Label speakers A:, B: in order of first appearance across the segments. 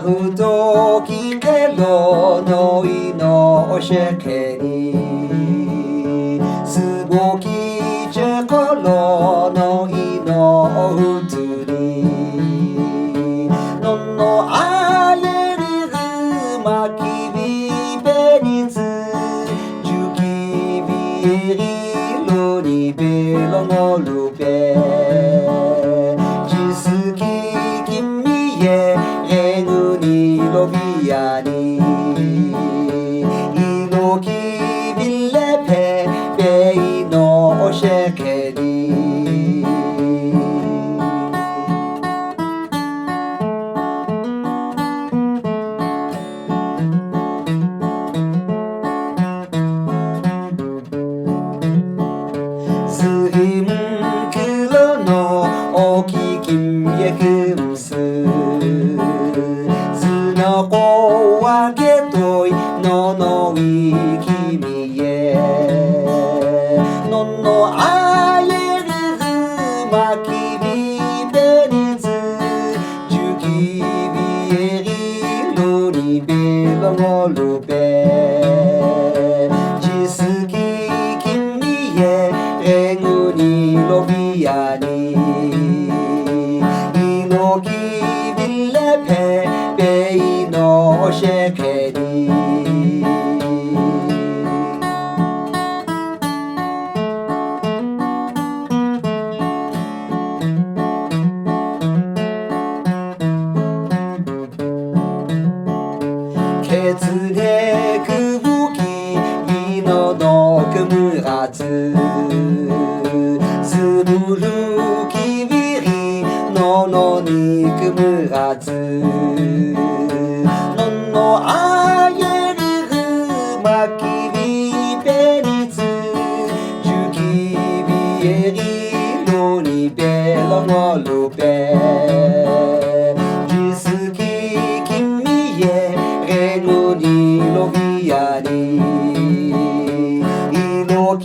A: ふときけろのいのしゃけにすごきちゃころのいのうつにののあえりぐまきびべにつじゅきびえりろにべろのるべじすききみええぐにろびやにいのきびれぺべいのおしゃけにスインクロのおききみえくんすすのこわけといののいきみえののあえるぐまきびべにつじゅきびえりろにべろごるべじすききみええぐにろびやにいのきびれぺべいのおしゃけにけつねくぶきいののくむらつすぶるきびりののにくむらつののあえるぐまきびべにつじゅきびえりろにべろごるべじすききみええぐにろびやにいのき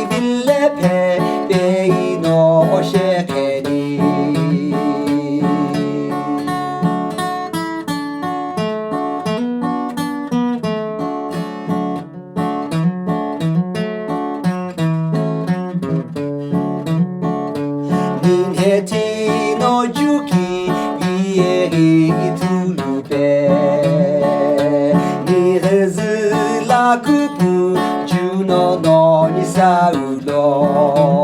A: びれぺべいのおしゃけににへてのじゅきびえりつるべにへずらくぷじゅののにさうろ